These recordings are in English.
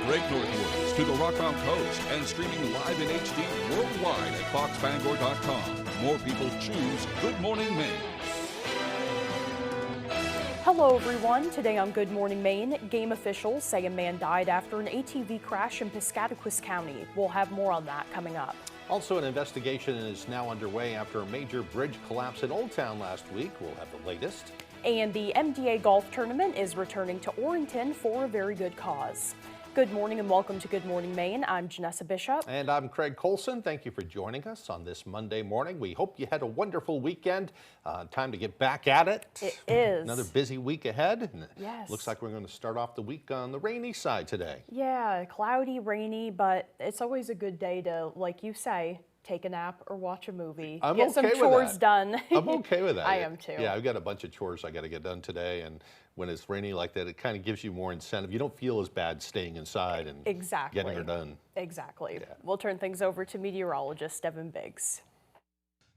Great Northwoods to the Rock Mountain Coast and streaming live in HD worldwide at foxbangor.com. More people choose Good Morning Maine. Hello everyone. Today on Good Morning Maine, game officials say a man died after an ATV crash in Piscataquis County. We'll have more on that coming up. Also, an investigation is now underway after a major bridge collapse in Old Town last week. We'll have the latest. And the MDA Golf Tournament is returning to Orrington for a very good cause. Good morning and welcome to Good Morning Maine. I'm Janessa Bishop. And I'm Craig Colson. Thank you for joining us on this Monday morning. We hope you had a wonderful weekend. Time to get back at it. It is. Another busy week ahead. Yes. Looks like we're going to start off the week on the rainy side today. Yeah, cloudy, rainy, but it's always a good day to, like you say, take a nap or watch a movie. Get some chores done. I'm okay with that. I am too. Yeah, I've got a bunch of chores I got to get done today, and when it's rainy like that, it kind of gives you more incentive. You don't feel as bad staying inside and getting her done. Exactly. Yeah. We'll turn things over to meteorologist Devin Biggs.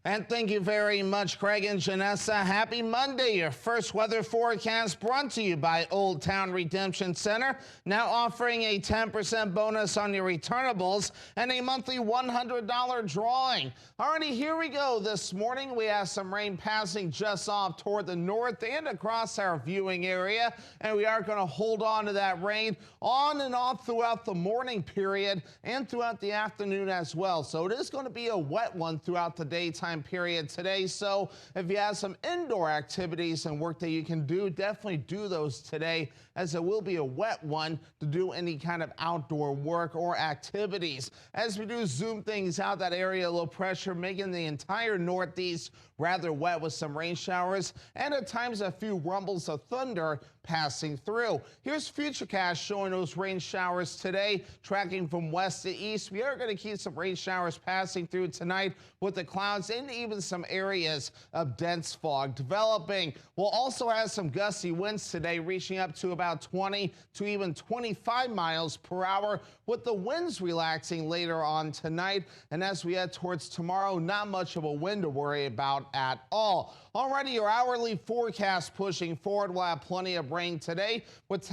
And thank you very much, Craig and Janessa. Happy Monday. Your first weather forecast brought to you by Old Town Redemption Center, now offering a 10% bonus on your returnables and a monthly $100 drawing. Alrighty, here we go. This morning we have some rain passing just off toward the north and across our viewing area, and we are going to hold on to that rain on and off throughout the morning period and throughout the afternoon as well. So it is going to be a wet one throughout the daytime period today. So if you have some indoor activities and work that you can do, definitely do those today, as it will be a wet one to do any kind of outdoor work or activities. As we do zoom things out, that area low pressure making the entire northeast rather wet with some rain showers and at times a few rumbles of thunder passing through. Here's Futurecast showing those rain showers today, tracking from west to east. We are going to keep some rain showers passing through tonight with the clouds and even some areas of dense fog developing. We'll also have some gusty winds today, reaching up to about 20 to even 25 miles per hour, with the winds relaxing later on tonight. And as we head towards tomorrow, not much of a wind to worry about at all. Already your hourly forecast pushing forward. We'll have plenty of rain today with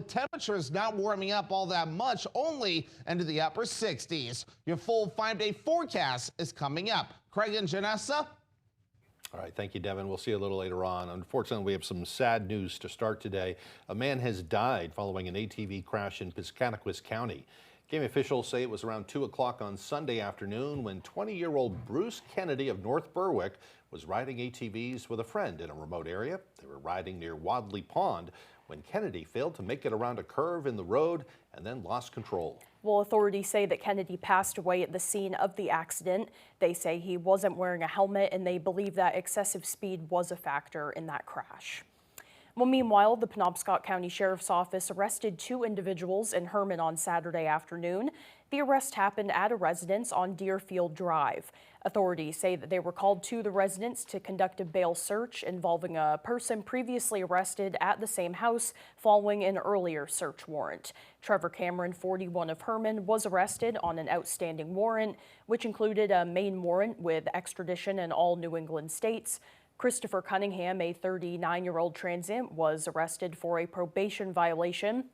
temperatures not warming up all that much, only into the upper 60s. Your full 5-day forecast is coming up. Craig and Janessa. All right, thank you, Devin. We'll see you a little later on. Unfortunately, we have some sad news to start today. A man has died following an ATV crash in Piscataquis County. Game officials say it was around 2 o'clock on Sunday afternoon when 20-year-old Bruce Kennedy of North Berwick was riding ATVs with a friend in a remote area. They were riding near Wadley Pond when Kennedy failed to make it around a curve in the road and then lost control. Well, authorities say that Kennedy passed away at the scene of the accident. They say he wasn't wearing a helmet, and they believe that excessive speed was a factor in that crash. Well, meanwhile, the Penobscot County Sheriff's Office arrested 2 individuals in Herman on Saturday afternoon. The arrest happened at a residence on Deerfield Drive. Authorities say that they were called to the residence to conduct a bail search involving a person previously arrested at the same house following an earlier search warrant. Trevor Cameron, 41 of Herman, was arrested on an outstanding warrant, which included a Maine warrant with extradition in all New England states. Christopher Cunningham, a 39-year-old transient, was arrested for a probation violation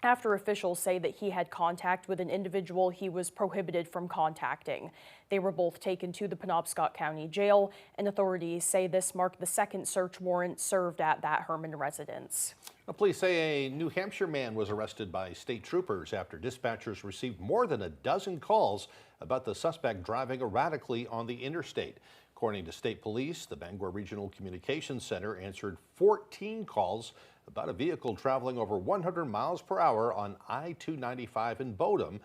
after officials say that he had contact with an individual he was prohibited from contacting. They were both taken to the Penobscot County Jail, and authorities say this marked the second search warrant served at that Herman residence. Police say a New Hampshire man was arrested by state troopers after dispatchers received more than a dozen calls about the suspect driving erratically on the interstate. According to state police, the Bangor Regional Communications Center answered 14 calls about a vehicle traveling over 100 miles per hour on I-295 in Bodenham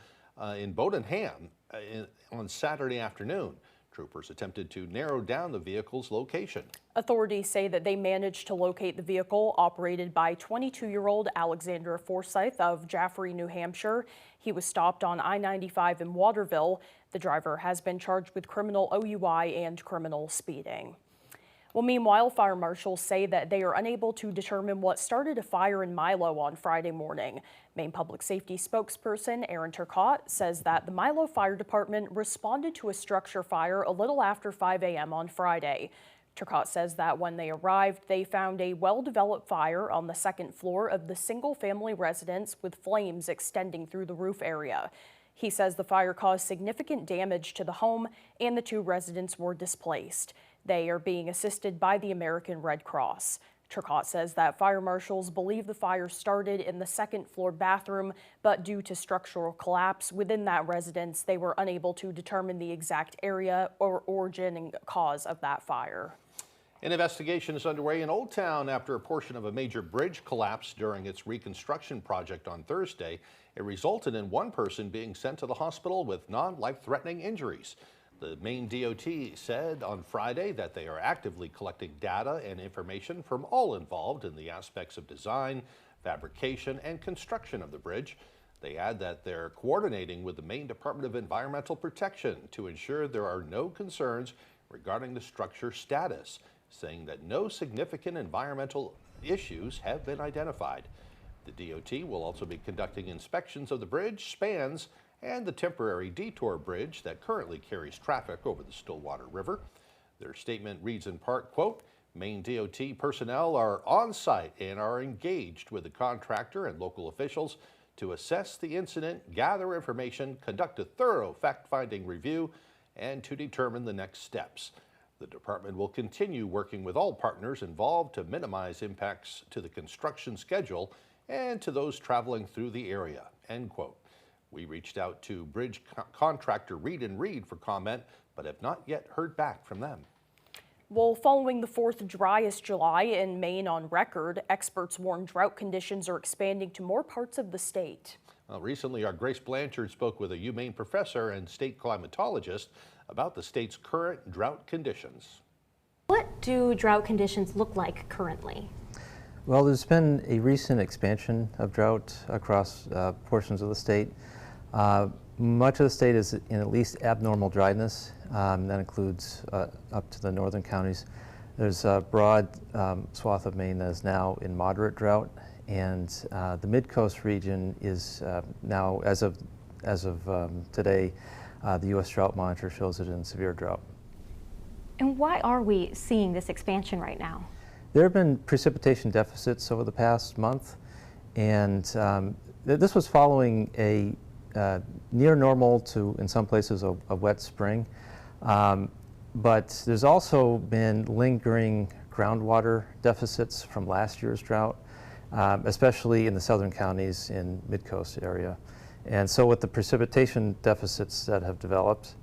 on Saturday afternoon. Troopers attempted to narrow down the vehicle's location. Authorities say that they managed to locate the vehicle operated by 22-year-old Alexander Forsyth of Jaffrey, New Hampshire. He was stopped on I-95 in Waterville. The driver has been charged with criminal OUI and criminal speeding. Well, meanwhile, fire marshals say that they are unable to determine what started a fire in Milo on Friday morning. Maine Public Safety spokesperson Aaron Turcotte says that the Milo Fire Department responded to a structure fire a little after 5 a.m. on Friday. Turcotte says that when they arrived, they found a well-developed fire on the second floor of the single-family residence with flames extending through the roof area. He says the fire caused significant damage to the home and the 2 residents were displaced. They are being assisted by the American Red Cross. Turcotte says that fire marshals believe the fire started in the second-floor bathroom, but due to structural collapse within that residence, they were unable to determine the exact area or origin and cause of that fire. An investigation is underway in Old Town after a portion of a major bridge collapsed during its reconstruction project on Thursday. It resulted in 1 person being sent to the hospital with non-life-threatening injuries. The Maine DOT said on Friday that they are actively collecting data and information from all involved in the aspects of design, fabrication, and construction of the bridge. They add that they're coordinating with the Maine Department of Environmental Protection to ensure there are no concerns regarding the structure's status, saying that no significant environmental issues have been identified. The DOT will also be conducting inspections of the bridge spans and the temporary detour bridge that currently carries traffic over the Stillwater River. Their statement reads in part, quote, Maine DOT personnel are on site and are engaged with the contractor and local officials to assess the incident, gather information, conduct a thorough fact-finding review, and to determine the next steps. The department will continue working with all partners involved to minimize impacts to the construction schedule and to those traveling through the area, end quote. We reached out to bridge contractor Reed & Reed for comment, but have not yet heard back from them. Well, following the 4th driest July in Maine on record, experts warn drought conditions are expanding to more parts of the state. Well, recently, our Grace Blanchard spoke with a UMaine professor and state climatologist about the state's current drought conditions. What do drought conditions look like currently? Well, there's been a recent expansion of drought across portions of the state. Much of the state is in at least abnormal dryness. That includes up to the northern counties. There's a broad swath of Maine that is now in moderate drought, and the mid-coast region is now, as of today, the U.S. Drought Monitor shows it in severe drought. And why are we seeing this expansion right now? There have been precipitation deficits over the past month, and this was following a near normal to, in some places, a wet spring. But there's also been lingering groundwater deficits from last year's drought, especially in the southern counties in mid-coast area. And so with the precipitation deficits that have developed,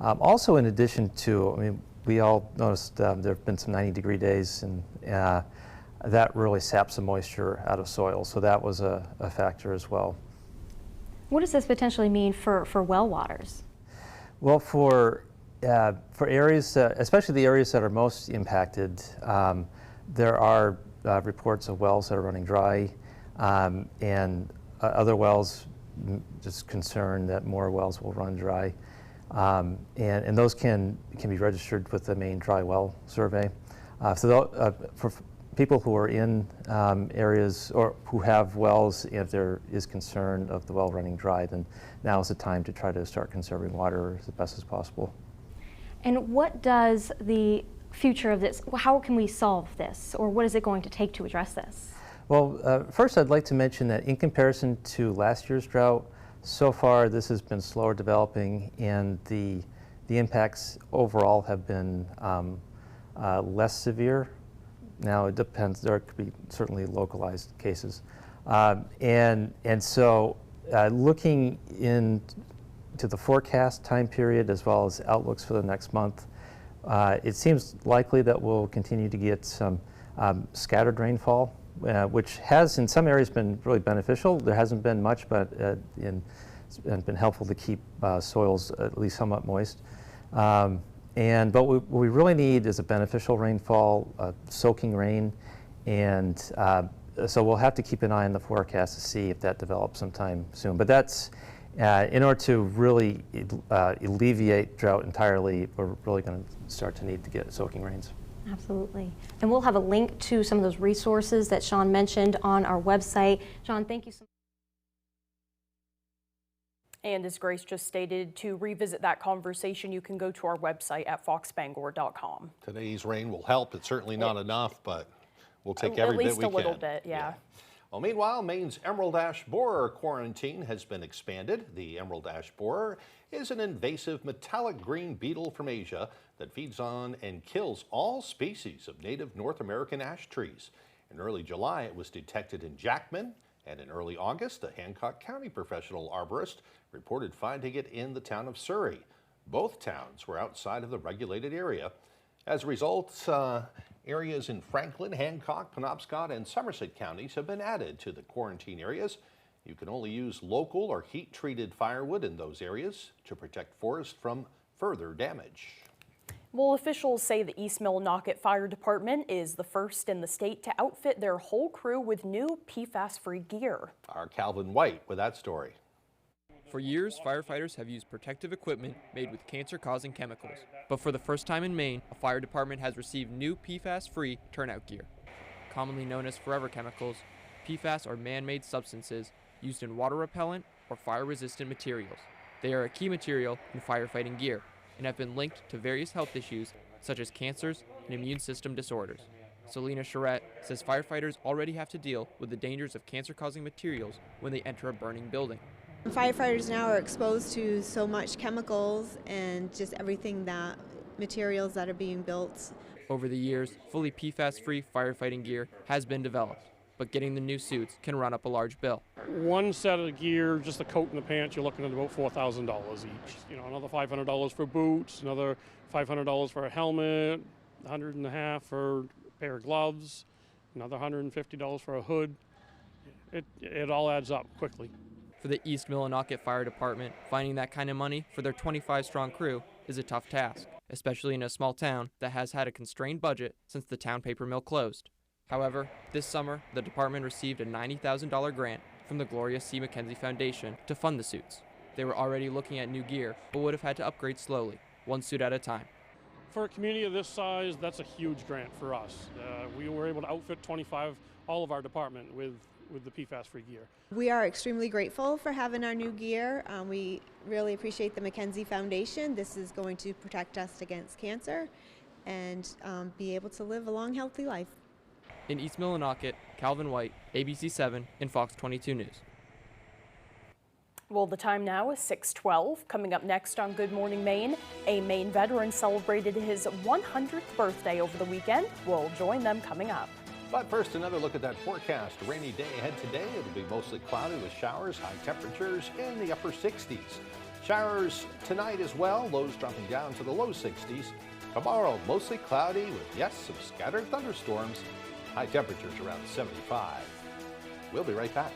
also in addition to, I mean, we all noticed there have been some 90-degree days, and that really saps the moisture out of soil. So that was a factor as well. What does this potentially mean for well waters? Well, for areas, especially the areas that are most impacted, there are reports of wells that are running dry, and other wells just concerned that more wells will run dry. And those can be registered with the Maine Dry Well Survey. For people who are in areas or who have wells, if there is concern of the well running dry, then now is the time to try to start conserving water as best as possible. And what does the future of this, how can we solve this, or what is it going to take to address this? Well, first I'd like to mention that in comparison to last year's drought, so far this has been slower developing, and the impacts overall have been less severe. Now it depends, there could be certainly localized cases. And so looking into the forecast time period as well as outlooks for the next month, it seems likely that we'll continue to get some scattered rainfall, which has in some areas been really beneficial. There hasn't been much, but it's been helpful to keep soils at least somewhat moist. But what we really need is a beneficial rainfall, soaking rain, and so we'll have to keep an eye on the forecast to see if that develops sometime soon. But that's, in order to really alleviate drought entirely, we're really going to start to need to get soaking rains. Absolutely. And we'll have a link to some of those resources that Sean mentioned on our website. Sean, thank you so much. And as Grace just stated, to revisit that conversation, you can go to our website at foxbangor.com. Today's rain will help. It's certainly not enough, but we'll take every bit we can. At least a little bit, yeah. Well, meanwhile, Maine's emerald ash borer quarantine has been expanded. The emerald ash borer is an invasive metallic green beetle from Asia that feeds on and kills all species of native North American ash trees. In early July, it was detected in Jackman, and in early August, a Hancock County professional arborist reported finding it in the town of Surrey. Both towns were outside of the regulated area. As a result, areas in Franklin, Hancock, Penobscot, and Somerset counties have been added to the quarantine areas. You can only use local or heat-treated firewood in those areas to protect forests from further damage. Well, officials say the East Millinocket Fire Department is the first in the state to outfit their whole crew with new PFAS-free gear. Our Calvin White with that story. For years, firefighters have used protective equipment made with cancer-causing chemicals. But for the first time in Maine, a fire department has received new PFAS-free turnout gear. Commonly known as forever chemicals, PFAS are man-made substances used in water repellent or fire-resistant materials. They are a key material in firefighting gear and have been linked to various health issues such as cancers and immune system disorders. Selena Charette says firefighters already have to deal with the dangers of cancer-causing materials when they enter a burning building. Firefighters now are exposed to so much chemicals and just everything that materials that are being built. Over the years, fully PFAS-free firefighting gear has been developed, but getting the new suits can run up a large bill. One set of gear, just a coat and the pants, you're looking at about $4,000 each. You know, another $500 for boots, another $500 for a helmet, $150 for a pair of gloves, another $150 for a hood. It all adds up quickly. For the East Millinocket Fire Department, finding that kind of money for their 25-strong crew is a tough task, especially in a small town that has had a constrained budget since the town paper mill closed. However, this summer, the department received a $90,000 grant from the Gloria C. McKenzie Foundation to fund the suits. They were already looking at new gear, but would have had to upgrade slowly, one suit at a time. For a community of this size, that's a huge grant for us. We were able to outfit all of our department with the PFAS-free gear. We are extremely grateful for having our new gear. We really appreciate the McKenzie Foundation. This is going to protect us against cancer and be able to live a long, healthy life. In East Millinocket, Calvin White, ABC 7 and Fox 22 News. Well, the time now is 6:12. Coming up next on Good Morning Maine, a Maine veteran celebrated his 100th birthday over the weekend. We'll join them coming up. But first, another look at that forecast. A rainy day ahead today. It'll be mostly cloudy with showers, high temperatures in the upper 60s. Showers tonight as well, lows dropping down to the low 60s. Tomorrow, mostly cloudy with, yes, some scattered thunderstorms. High temperatures around 75. We'll be right back.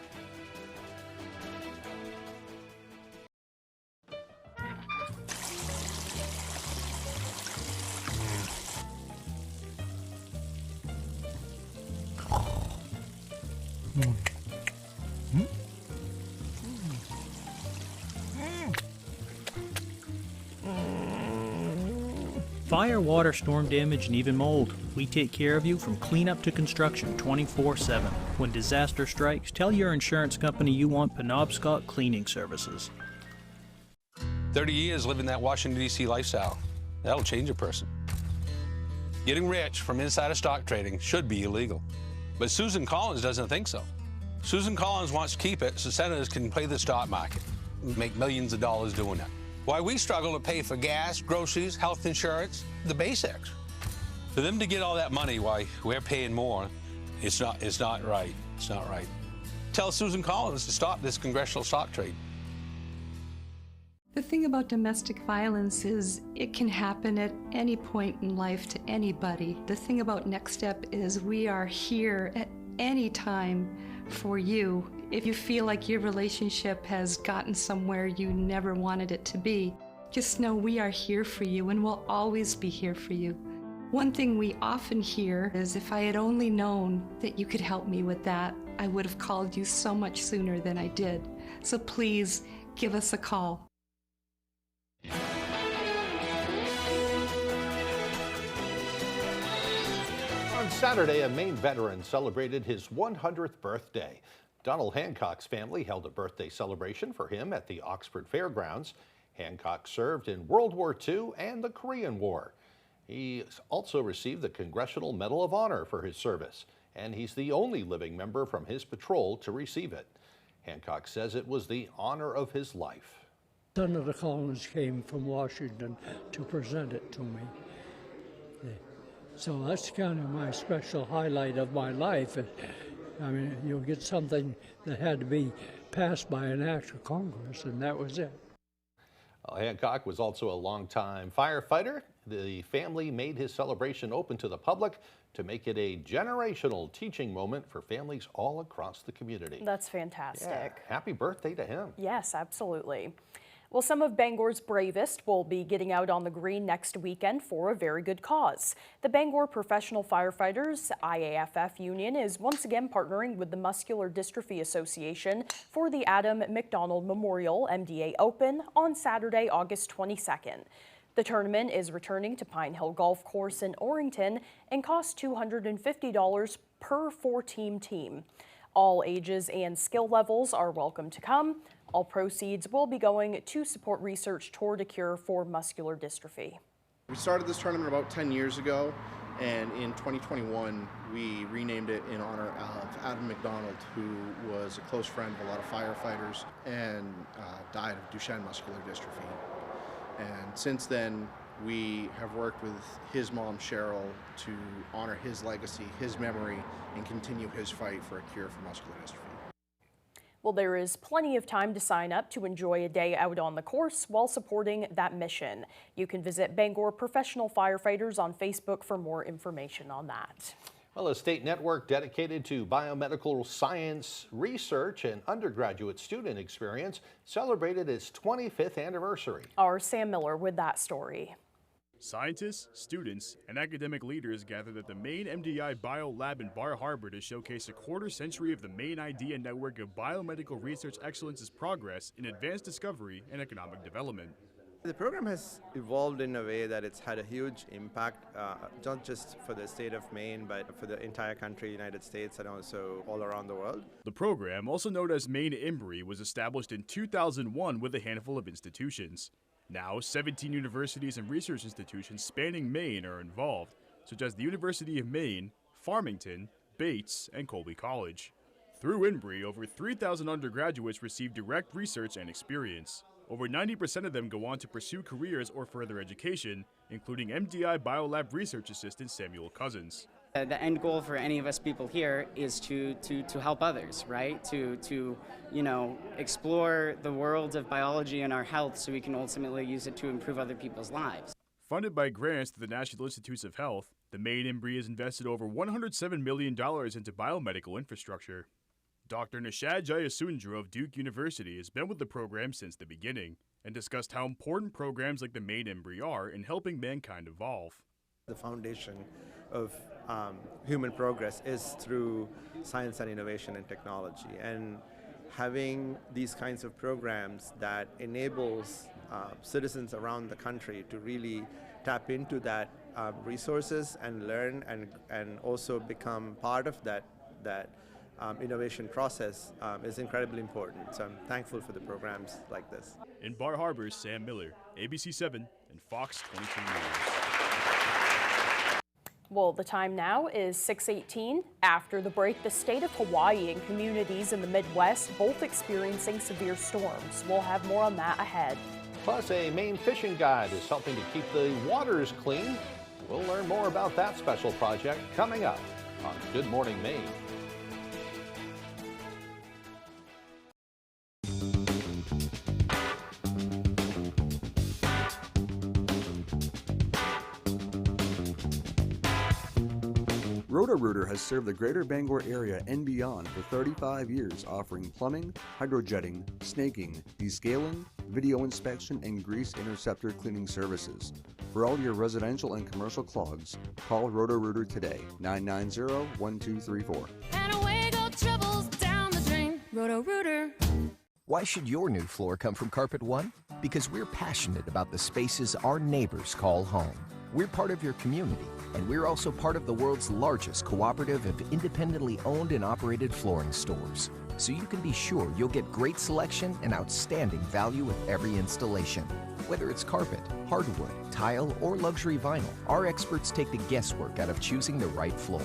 Fire, water, storm damage, and even mold. We take care of you from cleanup to construction 24/7. When disaster strikes, tell your insurance company you want Penobscot Cleaning Services. 30 years living that Washington, D.C. lifestyle. That'll change a person. Getting rich from insider stock trading should be illegal. But Susan Collins doesn't think so. Susan Collins wants to keep it so senators can play the stock market, make millions of dollars doing that. Why we struggle to pay for gas, groceries, health insurance, the basics. For them to get all that money, why we're paying more, it's not right. It's not right. Tell Susan Collins to stop this congressional stock trade. The thing about domestic violence is it can happen at any point in life to anybody. The thing about Next Step is we are here at any time for you. If you feel like your relationship has gotten somewhere you never wanted it to be, just know we are here for you and will always be here for you. One thing we often hear is, if I had only known that you could help me with that, I would have called you so much sooner than I did. So please give us a call. On Saturday, a Maine veteran celebrated his 100th birthday. Donald Hancock's family held a birthday celebration for him at the Oxford Fairgrounds. Hancock served in World War II and the Korean War. He also received the Congressional Medal of Honor for his service, and he's the only living member from his patrol to receive it. Hancock says it was the honor of his life. Senator Collins came from Washington to present it to me. So that's kind of my special highlight of my life. I mean, you'll get something that had to be passed by an act of Congress, and that was it. Hancock was also a longtime firefighter. The family made his celebration open to the public to make it a generational teaching moment for families all across the community. That's fantastic. Yeah. Happy birthday to him. Yes, absolutely. Well, some of Bangor's bravest will be getting out on the green next weekend for a very good cause. The Bangor Professional Firefighters IAFF Union is once again partnering with the Muscular Dystrophy Association for the Adam McDonald Memorial MDA Open on Saturday, August 22nd. The tournament is returning to Pine Hill Golf Course in Orrington and costs $250 per 4-team team. All ages and skill levels are welcome to come. All proceeds will be going to support research toward a cure for muscular dystrophy. We started this tournament about 10 years ago, and in 2021 we renamed it in honor of Adam McDonald, who was a close friend of a lot of firefighters and died of Duchenne muscular dystrophy. And since then, we have worked with his mom, Cheryl, to honor his legacy, his memory, and continue his fight for a cure for muscular dystrophy. Well, there is plenty of time to sign up to enjoy a day out on the course while supporting that mission. You can visit Bangor Professional Firefighters on Facebook for more information on that. Well, a state network dedicated to biomedical science research and undergraduate student experience celebrated its 25th anniversary. Our Sam Miller with that story. Scientists, students, and academic leaders gathered at the Maine MDI Bio Lab in Bar Harbor to showcase a quarter-century of the Maine Idea Network of biomedical research excellence's progress in advanced discovery and economic development. The program has evolved in a way that it's had a huge impact, not just for the state of Maine, but for the entire country, United States, and also all around the world. The program, also known as Maine IMBRI, was established in 2001 with a handful of institutions. Now, 17 universities and research institutions spanning Maine are involved, such as the University of Maine, Farmington, Bates, and Colby College. Through IMBRI, over 3,000 undergraduates receive direct research and experience. Over 90% of them go on to pursue careers or further education, including MDI Biolab Research Assistant Samuel Cousins. The end goal for any of us people here is to help others, right? To explore the world of biology and our health so we can ultimately use it to improve other people's lives. Funded by grants to the National Institutes of Health, the Maine IMBRI has invested over $107 million into biomedical infrastructure. Dr. Nishad Jayasundra of Duke University has been with the program since the beginning and discussed how important programs like the Maine IMBRI are in helping mankind evolve. The foundation of human progress is through science and innovation and technology, and having these kinds of programs that enables citizens around the country to really tap into that resources and learn and also become part of that innovation process is incredibly important. So I'm thankful for the programs like this. In Bar Harbor, Sam Miller, ABC 7 and Fox 22 News. Well, the time now is 6:18. After the break, the state of Hawaii and communities in the Midwest both experiencing severe storms. We'll have more on that ahead. Plus, a Maine fishing guide is helping to keep the waters clean. We'll learn more about that special project coming up on Good Morning Maine. Roto-Rooter has served the greater Bangor area and beyond for 35 years, offering plumbing, hydrojetting, snaking, descaling, video inspection, and grease interceptor cleaning services. For all your residential and commercial clogs, call Roto-Rooter today, 990-1234. And away go troubles down the drain. Roto-Rooter. Why should your new floor come from Carpet One? Because we're passionate about the spaces our neighbors call home. We're part of your community, and we're also part of the world's largest cooperative of independently owned and operated flooring stores. so you can be sure you'll get great selection and outstanding value with every installation. Whether it's carpet, hardwood, tile, or luxury vinyl, our experts take the guesswork out of choosing the right floor.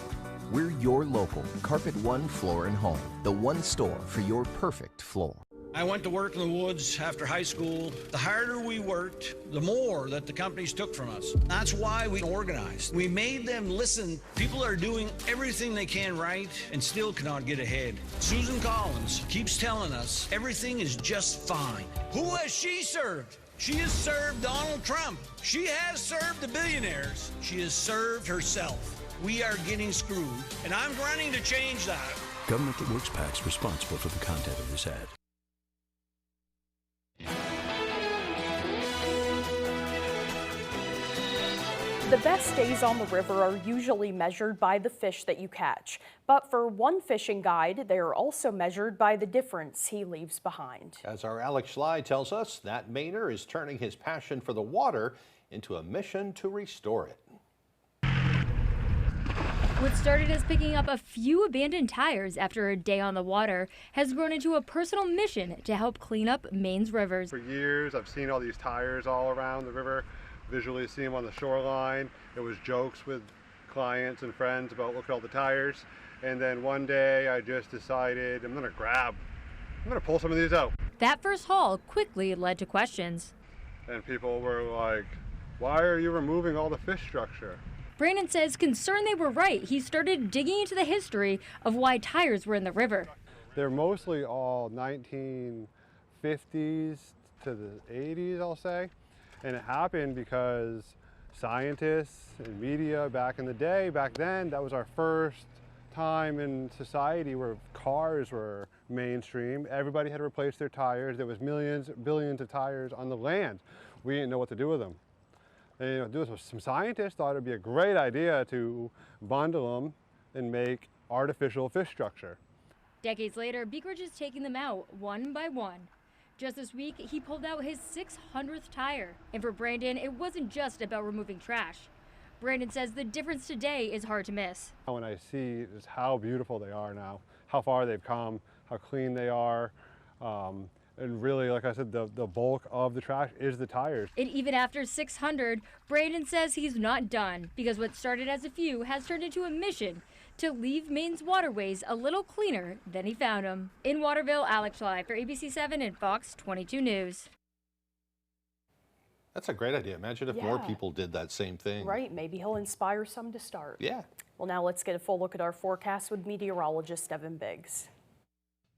We're your local Carpet One Floor and Home, the one store for your perfect floor. I went to work in the woods after high school. The harder we worked, the more that the companies took from us. That's why we organized. We made them listen. People are doing everything they can right and still cannot get ahead. Susan Collins keeps telling us everything is just fine. Who has she served? She has served Donald Trump. She has served the billionaires. She has served herself. We are getting screwed, and I'm running to change that. Government that Works PAC's responsible for the content of this ad. The best days on the river are usually measured by the fish that you catch. But for one fishing guide, they are also measured by the difference he leaves behind. As our Alex Schley tells us, that Mainer is turning his passion for the water into a mission to restore it. What started as picking up a few abandoned tires after a day on the water has grown into a personal mission to help clean up Maine's rivers. For years, I've seen all these tires all around the river. Visually see them on the shoreline. It was jokes with clients and friends about look at all the tires. And then one day I just decided I'm gonna pull some of these out. That first haul quickly led to questions. And people were like, why are you removing all the fish structure? Brandon says concerned they were right, he started digging into the history of why tires were in the river. They're mostly all 1950s to the 80s, I'll say. And it happened because scientists and media back in the day, back then, that was our first time in society where cars were mainstream. Everybody had replaced their tires. There was millions, billions of tires on the land. We didn't know what to do with them. And, some scientists thought it'd be a great idea to bundle them and make artificial fish structure. Decades later, Beekridge is taking them out one by one. Just this week, he pulled out his 600th tire. And for Brandon, it wasn't just about removing trash. Brandon says the difference today is hard to miss. When I see just how beautiful they are now, how far they've come, how clean they are, and really, like I said, the bulk of the trash is the tires. And even after 600, Brandon says he's not done because what started as a few has turned into a mission to leave Maine's waterways a little cleaner than he found them. In Waterville, Alex Schley for ABC 7 and Fox 22 News. That's a great idea. Imagine if more people did that same thing. Right, maybe he'll inspire some to start. Yeah. Well, now let's get a full look at our forecast with meteorologist Evan Biggs.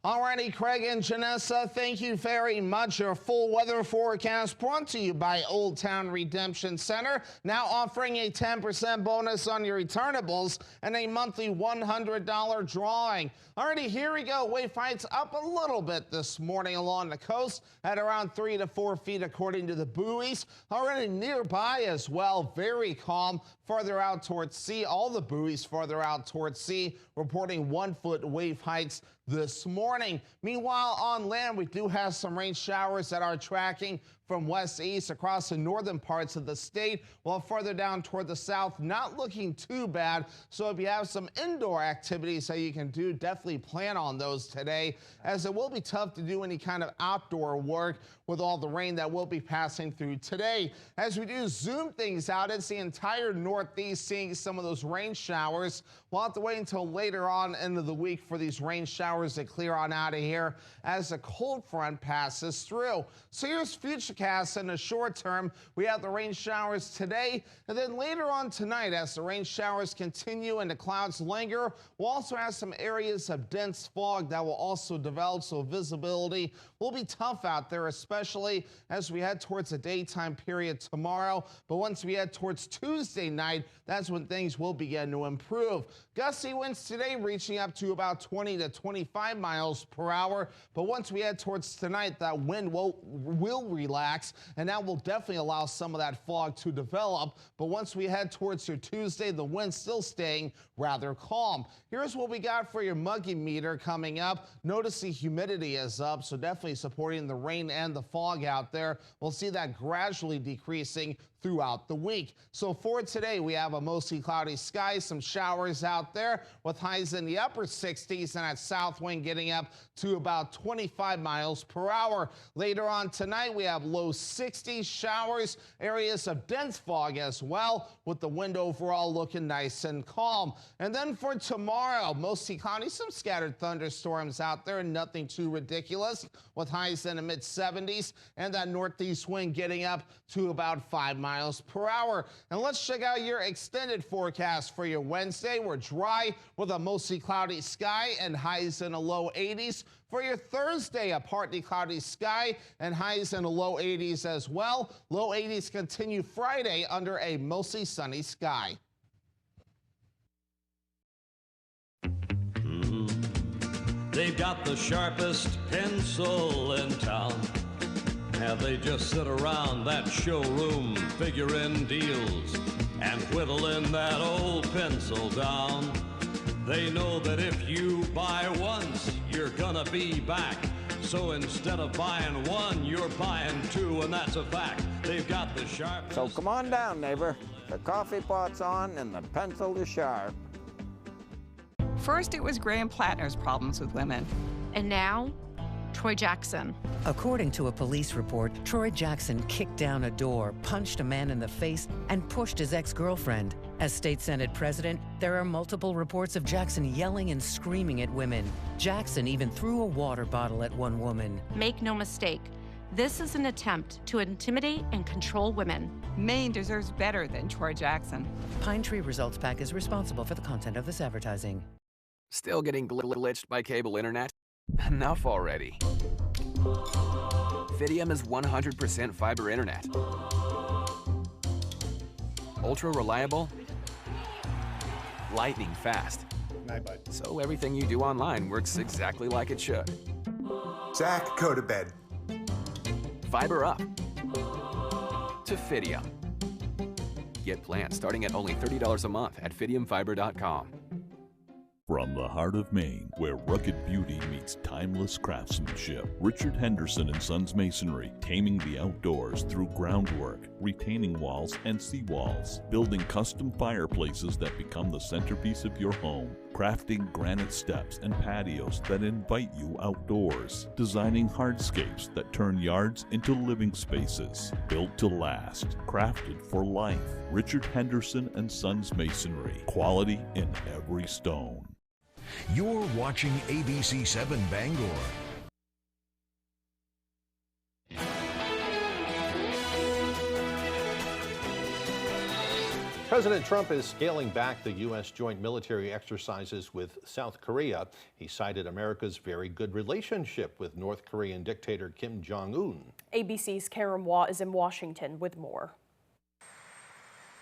Alrighty, Craig and Janessa, thank you very much. Your full weather forecast brought to you by Old Town Redemption Center, now offering a 10% bonus on your returnables and a monthly $100 drawing. Alrighty, here we go. Wave heights up a little bit this morning along the coast at around 3 to 4 feet according to the buoys. Already nearby as well, very calm. Farther out towards sea, all the buoys farther out towards sea, reporting 1 foot wave heights this morning. Meanwhile, on land, we do have some rain showers that are tracking from west to east across the northern parts of the state, while further down toward the south, not looking too bad. So if you have some indoor activities that you can do, definitely plan on those today, as it will be tough to do any kind of outdoor work with all the rain that will be passing through today. As we do zoom things out, it's the entire northeast seeing some of those rain showers. We'll have to wait until later on into the week for these rain showers to clear on out of here as the cold front passes through. So here's Futurecast in the short term. We have the rain showers today, and then later on tonight, as the rain showers continue and the clouds linger, we'll also have some areas of dense fog that will also develop, so visibility will be tough out there, especially as we head towards the daytime period tomorrow. But once we head towards Tuesday night, that's when things will begin to improve. Gusty winds today reaching up to about 20 to 25 miles per hour. But once we head towards tonight, that wind will relax, and that will definitely allow some of that fog to develop. But once we head towards your Tuesday, the wind's still staying rather calm. Here's what we got for your muggy meter coming up. Notice the humidity is up, so definitely supporting the rain and the fog out there. We'll see that gradually decreasing throughout the week. So for today, we have a mostly cloudy sky, some showers out there with highs in the upper 60s and that south wind getting up to about 25 miles per hour. Later on tonight, we have low 60s, showers, areas of dense fog as well, with the wind overall looking nice and calm. And then for tomorrow, mostly cloudy, some scattered thunderstorms out there, nothing too ridiculous, with highs in the mid 70s and that northeast wind getting up to about 5 miles per hour. And let's check out your extended forecast for your Wednesday. We're dry with a mostly cloudy sky and highs in the low 80s. For your Thursday, a partly cloudy sky and highs in the low 80s as well. Low 80s continue Friday under a mostly sunny sky. They've got the sharpest pencil in town. And they just sit around that showroom figuring deals and whittling that old pencil down. They know that if you buy once, you're gonna be back. So instead of buying one, you're buying two, and that's a fact. They've got the sharpest. So come on down, neighbor. The coffee pot's on and the pencil is sharp. First, it was Graham Plattner's problems with women. And now, Troy Jackson. According to a police report, Troy Jackson kicked down a door, punched a man in the face, and pushed his ex-girlfriend. As state Senate president, there are multiple reports of Jackson yelling and screaming at women. Jackson even threw a water bottle at one woman. Make no mistake, this is an attempt to intimidate and control women. Maine deserves better than Troy Jackson. Pine Tree Results PAC is responsible for the content of this advertising. Still getting glitched by cable internet? Enough already. Fidium is 100% fiber internet. Ultra reliable, lightning fast. So everything you do online works exactly like it should. Zach, go to bed. Fiber up to Fidium. Get plans starting at only $30 a month at fidiumfiber.com. From the heart of Maine, where rugged beauty meets timeless craftsmanship, Richard Henderson & Sons Masonry, taming the outdoors through groundwork, retaining walls and seawalls, building custom fireplaces that become the centerpiece of your home, crafting granite steps and patios that invite you outdoors, designing hardscapes that turn yards into living spaces, built to last, crafted for life. Richard Henderson & Sons Masonry, quality in every stone. You're watching ABC 7 Bangor. President Trump is scaling back the U.S. joint military exercises with South Korea. He cited America's very good relationship with North Korean dictator Kim Jong-un. ABC's Karen Watt is in Washington with more.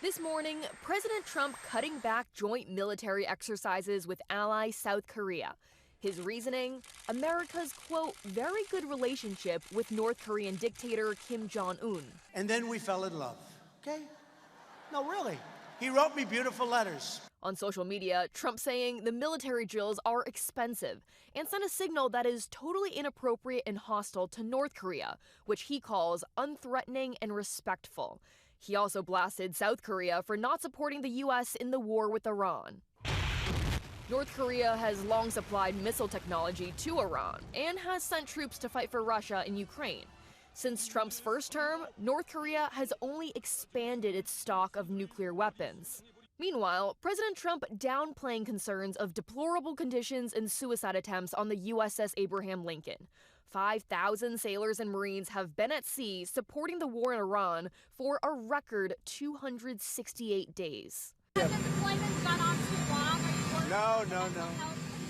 This morning, President Trump cutting back joint military exercises with ally South Korea. His reasoning, America's, quote, very good relationship with North Korean dictator Kim Jong-un. And then we fell in love, okay? No, really. He wrote me beautiful letters. On social media, Trump saying the military drills are expensive and sent a signal that is totally inappropriate and hostile to North Korea, which he calls unthreatening and respectful. He also blasted South Korea for not supporting the U.S. in the war with Iran. North Korea has long supplied missile technology to Iran and has sent troops to fight for Russia in Ukraine. Since Trump's first term, North Korea has only expanded its stock of nuclear weapons. Meanwhile, President Trump downplaying concerns of deplorable conditions and suicide attempts on the USS Abraham Lincoln. 5,000 sailors and Marines have been at sea supporting the war in Iran for a record 268 days. No.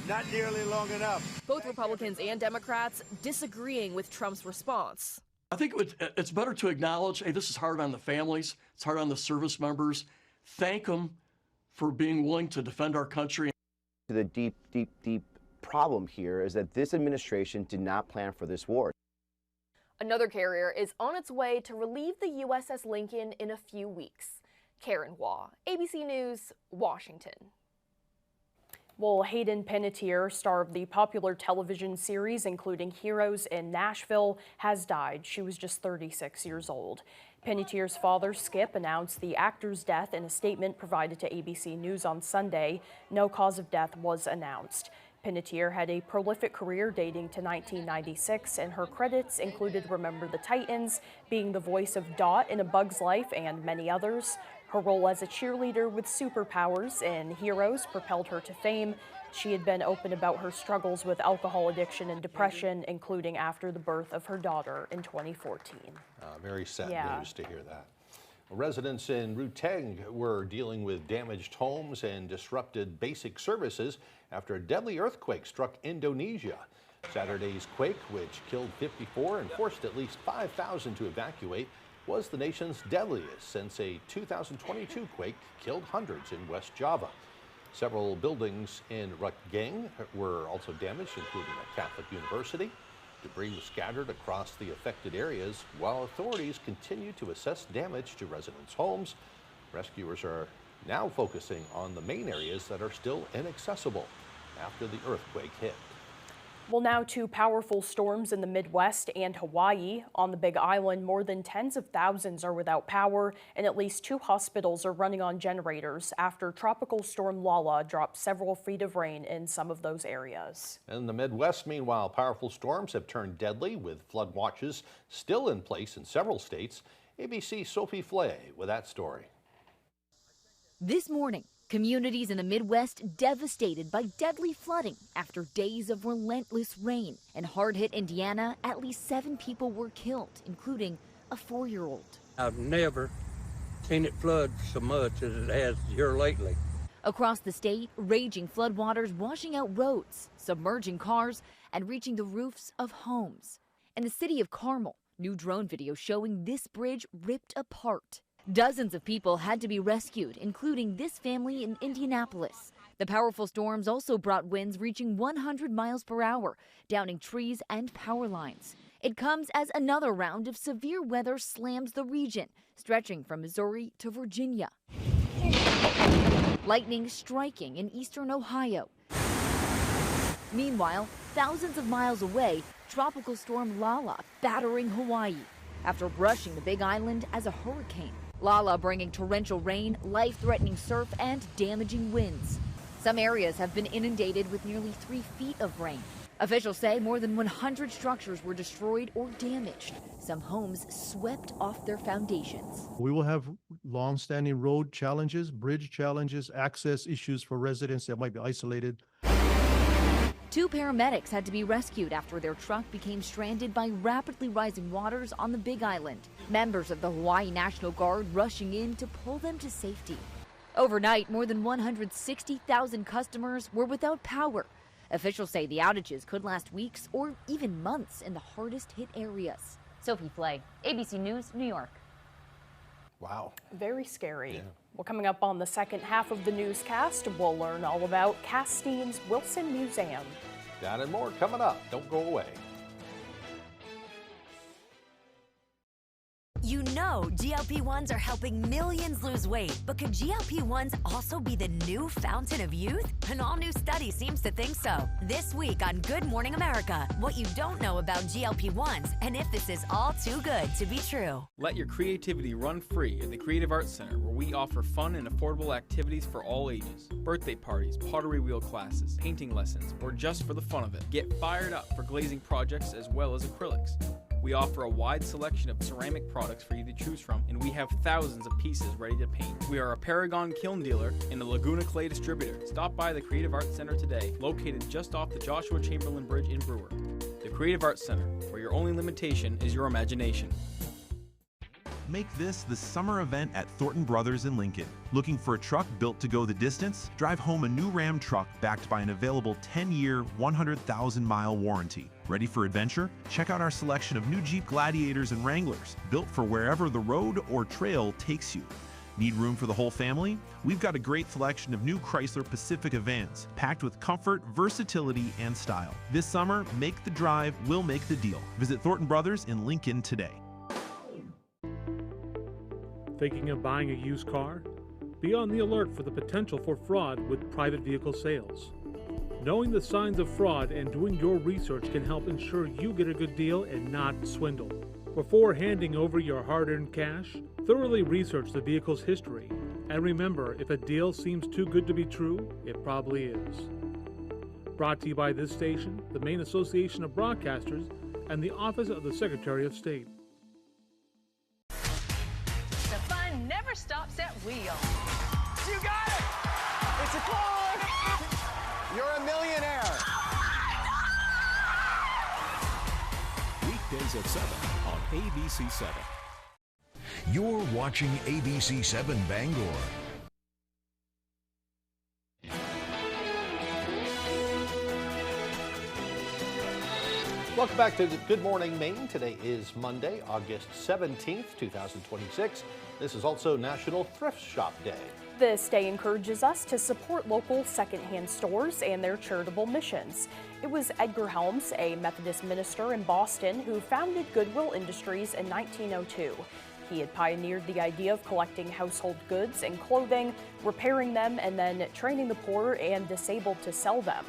Not nearly long enough. Both Republicans and Democrats disagreeing with Trump's response. I think it's better to acknowledge, hey, this is hard on the families, it's hard on the service members. Thank them for being willing to defend our country. The deep problem here is that this administration did not plan for this war. Another carrier is on its way to relieve the USS Lincoln in a few weeks. Karen Waugh, ABC News, Washington. Well, Hayden Panettiere, star of the popular television series including Heroes in Nashville, has died. She was just 36 years old. Panettiere's father, Skip, announced the actor's death in a statement provided to ABC News on Sunday. No cause of death was announced. Panettiere had a prolific career dating to 1996, and her credits included Remember the Titans, being the voice of Dot in A Bug's Life, and many others. Her role as a cheerleader with superpowers in Heroes propelled her to fame. She had been open about her struggles with alcohol addiction and depression, including after the birth of her daughter in 2014. Very sad news to hear that. Residents in Ruteng were dealing with damaged homes and disrupted basic services after a deadly earthquake struck Indonesia. Saturday's quake, which killed 54 and forced at least 5,000 to evacuate, was the nation's deadliest since a 2022 quake killed hundreds in West Java. Several buildings in Ruteng were also damaged, including a Catholic university. Debris was scattered across the affected areas while authorities continue to assess damage to residents' homes. Rescuers are now focusing on the main areas that are still inaccessible after the earthquake hit. Well, now to powerful storms in the Midwest and Hawaii. On the Big Island, more than tens of thousands are without power, and at least 2 hospitals are running on generators after Tropical Storm Lala dropped several feet of rain in some of those areas. In the Midwest, meanwhile, powerful storms have turned deadly, with flood watches still in place in several states. ABC's Sophie Flay with that story. This morning, communities in the Midwest devastated by deadly flooding after days of relentless rain. In hard-hit Indiana, at least 7 people were killed, including a 4-year-old. I've never seen it flood so much as it has here lately. Across the state, raging floodwaters washing out roads, submerging cars, and reaching the roofs of homes. In the city of Carmel, new drone video showing this bridge ripped apart. Dozens of people had to be rescued, including this family in Indianapolis. The powerful storms also brought winds reaching 100 miles per hour, downing trees and power lines. It comes as another round of severe weather slams the region, stretching from Missouri to Virginia. Lightning striking in eastern Ohio. Meanwhile, thousands of miles away, Tropical Storm Lala battering Hawaii after brushing the Big Island as a hurricane. Lala bringing torrential rain, life-threatening surf, and damaging winds. Some areas have been inundated with nearly 3 feet of rain. Officials say more than 100 structures were destroyed or damaged. Some homes swept off their foundations. We will have long-standing road challenges, bridge challenges, access issues for residents that might be isolated. 2 paramedics had to be rescued after their truck became stranded by rapidly rising waters on the Big Island. Members of the Hawaii National Guard rushing in to pull them to safety. Overnight, more than 160,000 customers were without power. Officials say the outages could last weeks or even months in the hardest hit areas. Sophie Flay, ABC News, New York. Wow. Very scary. Yeah. Well, coming up on the second half of the newscast, we'll learn all about Castine's Wilson Museum. That and more coming up. Don't go away. You know GLP-1s are helping millions lose weight, but could GLP-1s also be the new fountain of youth? An all-new study seems to think so. This week on Good Morning America, what you don't know about GLP-1s and if this is all too good to be true. Let your creativity run free at the Creative Arts Center, where we offer fun and affordable activities for all ages. Birthday parties, pottery wheel classes, painting lessons, or just for the fun of it. Get fired up for glazing projects as well as acrylics. We offer a wide selection of ceramic products for you to choose from, and we have thousands of pieces ready to paint. We are a Paragon kiln dealer and a Laguna Clay distributor. Stop by the Creative Arts Center today, located just off the Joshua Chamberlain Bridge in Brewer. The Creative Arts Center, where your only limitation is your imagination. Make this the summer event at Thornton Brothers in Lincoln. Looking for a truck built to go the distance? Drive home a new Ram truck backed by an available 10-year, 100,000-mile warranty. Ready for adventure? Check out our selection of new Jeep Gladiators and Wranglers, built for wherever the road or trail takes you. Need room for the whole family? We've got a great selection of new Chrysler Pacifica vans, packed with comfort, versatility, and style. This summer, make the drive, we'll make the deal. Visit Thornton Brothers in Lincoln today. Thinking of buying a used car? Be on the alert for the potential for fraud with private vehicle sales. Knowing the signs of fraud and doing your research can help ensure you get a good deal and not swindled. Before handing over your hard-earned cash, thoroughly research the vehicle's history. And remember, if a deal seems too good to be true, it probably is. Brought to you by this station, the Maine Association of Broadcasters, and the Office of the Secretary of State. The fun never stops at Wheel. You got it! It's a call! You're a millionaire! Weekdays at 7 on ABC 7. You're watching ABC 7 Bangor. Welcome back to Good Morning Maine. Today is Monday, August 17th, 2026. This is also National Thrift Shop Day. This day encourages us to support local secondhand stores and their charitable missions. It was Edgar Helms, a Methodist minister in Boston, who founded Goodwill Industries in 1902. He had pioneered the idea of collecting household goods and clothing, repairing them, and then training the poor and disabled to sell them.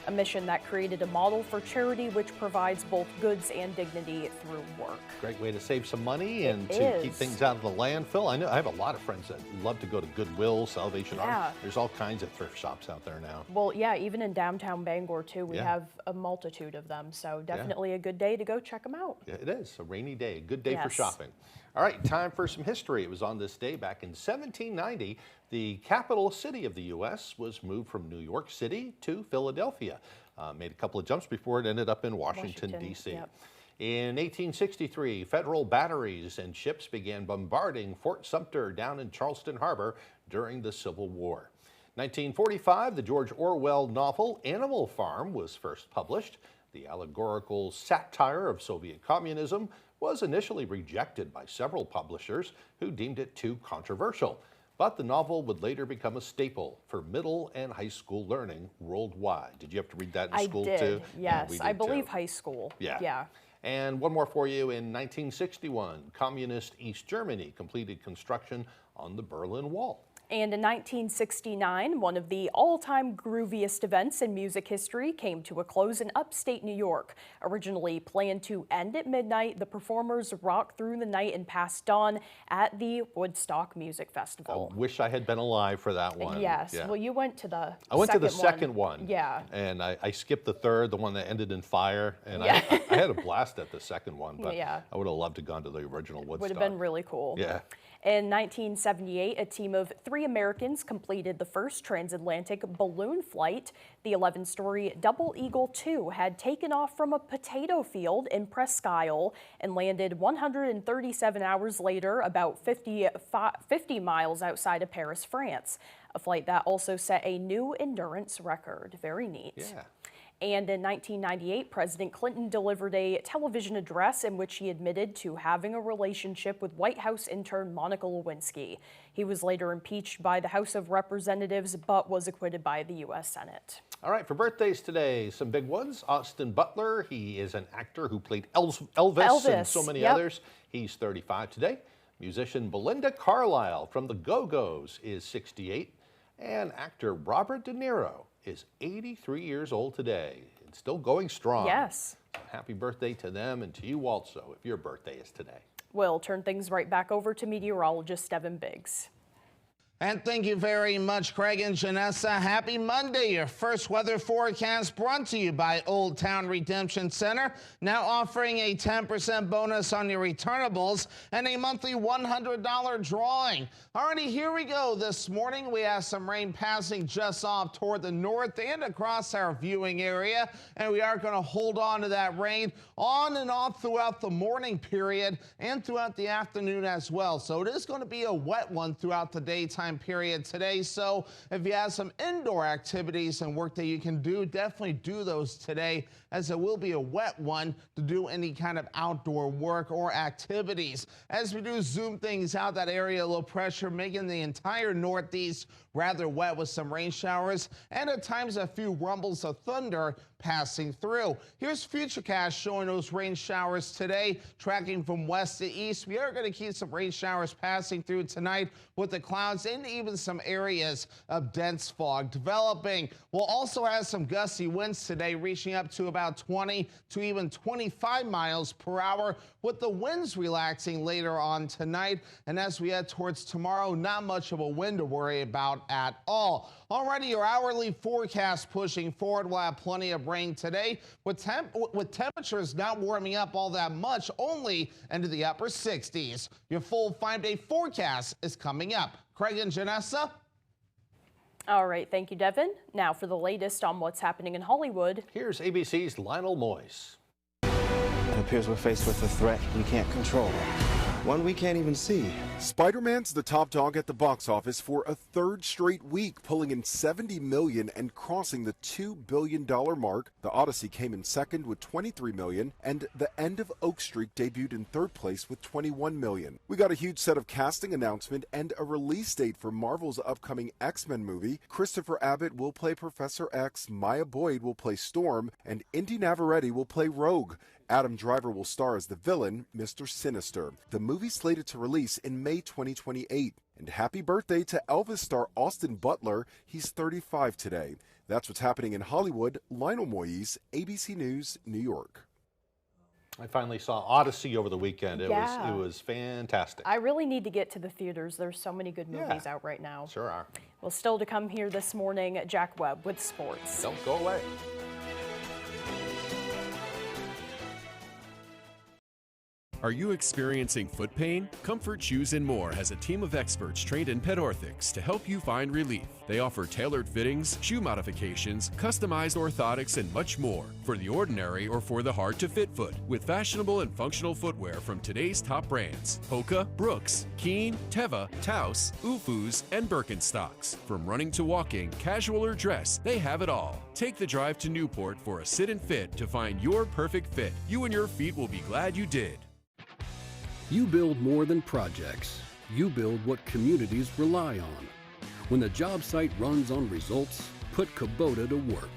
A mission that created a model for charity which provides both goods and dignity through work. Great way to save some money and to keep things out of the landfill. I know I have a lot of friends that love to go to Goodwill, Salvation Army. There's all kinds of thrift shops out there now. Well, yeah, even in downtown Bangor too, we have a multitude of them. So definitely a good day to go check them out. Yeah, it is a rainy day, a good day for shopping. All right, time for some history. It was on this day back in 1790. The capital city of the U.S. was moved from New York City to Philadelphia. Made a couple of jumps before it ended up in Washington, D.C. Yep. In 1863, federal batteries and ships began bombarding Fort Sumter down in Charleston Harbor during the Civil War. 1945, the George Orwell novel Animal Farm was first published. The allegorical satire of Soviet communism was initially rejected by several publishers who deemed it too controversial. But the novel would later become a staple for middle and high school learning worldwide. Did you have to read that in school too? I did, yes. Yeah, I believe high school. Yeah. And one more for you. In 1961, communist East Germany completed construction on the Berlin Wall. And in 1969, one of the all-time grooviest events in music history came to a close in upstate New York. Originally planned to end at midnight, the performers rocked through the night and past dawn at the Woodstock Music Festival. I wish I had been alive for that one. Yes. Yeah. Well, you went to the I went to the second one. Yeah. And I skipped the third, the one that ended in fire. And I had a blast at the second one, but I would have loved to have gone to the original Woodstock. Would have been really cool. Yeah. In 1978, a team of 3 Americans completed the first transatlantic balloon flight. The 11-story Double Eagle 2 had taken off from a potato field in Presque Isle and landed 137 hours later, about 50 miles outside of Paris, France. A flight that also set a new endurance record. Very neat. Yeah. And in 1998, President Clinton delivered a television address in which he admitted to having a relationship with White House intern Monica Lewinsky. He was later impeached by the House of Representatives, but was acquitted by the U.S. Senate. All right, for birthdays today, some big ones. Austin Butler, he is an actor who played Elvis and so many others. He's 35 today. Musician Belinda Carlisle from the Go-Go's is 68. And actor Robert De Niro is 83 years old today and still going strong. Yes. Happy birthday to them and to you also if your birthday is today. We'll turn things right back over to meteorologist Evan Biggs. And thank you very much, Craig and Janessa. Happy Monday. Your first weather forecast brought to you by Old Town Redemption Center. Now offering a 10% bonus on your returnables and a monthly $100 drawing. Alrighty, here we go. This morning we have some rain passing just off toward the north and across our viewing area. And we are going to hold on to that rain on and off throughout the morning period and throughout the afternoon as well. So it is going to be a wet one throughout the daytime period today. So if you have some indoor activities and work that you can do, definitely do those today as it will be a wet one to do any kind of outdoor work or activities. As we do zoom things out, that area low pressure making the entire Northeast rather wet with some rain showers and at times a few rumbles of thunder passing through. Here's Futurecast showing those rain showers today, tracking from west to east. We are going to keep some rain showers passing through tonight with the clouds and even some areas of dense fog developing. We'll also have some gusty winds today, reaching up to about 20 to even 25 miles per hour, with the winds relaxing later on tonight. And as we head towards tomorrow, not much of a wind to worry about at all. Already your hourly forecast pushing forward. We'll have plenty of rain today with temperatures not warming up all that much, only into the upper 60s. Your full 5-day forecast is coming up. Craig and Janessa. All right, thank you, Devin. Now for the latest on what's happening in Hollywood. Here's ABC's Lionel Moyes. It appears we're faced with a threat we can't control. One we can't even see. Spider-Man's the top dog at the box office for a third straight week, pulling in $70 million and crossing the $2 billion mark. The Odyssey came in second with $23 million, and The End of Oak Street debuted in third place with $21 million. We got a huge set of casting announcement and a release date for Marvel's upcoming X-Men movie. Christopher Abbott will play Professor X, Maya Boyd will play Storm, and Indy Navarrete will play Rogue. Adam Driver will star as the villain, Mr. Sinister. The movie's slated to release in May 2028. And happy birthday to Elvis star Austin Butler. He's 35 today. That's what's happening in Hollywood. Lionel Moyes, ABC News, New York. I finally saw Odyssey over the weekend. It was fantastic. I really need to get to the theaters. There's so many good movies out right now. Sure are. Well, still to come here this morning, Jack Webb with sports. Don't go away. Are you experiencing foot pain? Comfort Shoes & More has a team of experts trained in pet orthotics to help you find relief. They offer tailored fittings, shoe modifications, customized orthotics, and much more for the ordinary or for the hard-to-fit foot, with fashionable and functional footwear from today's top brands: Hoka, Brooks, Keen, Teva, Taos, Ufus, and Birkenstocks. From running to walking, casual or dress, they have it all. Take the drive to Newport for a sit and fit to find your perfect fit. You and your feet will be glad you did. You build more than projects. You build what communities rely on. When the job site runs on results, put Kubota to work.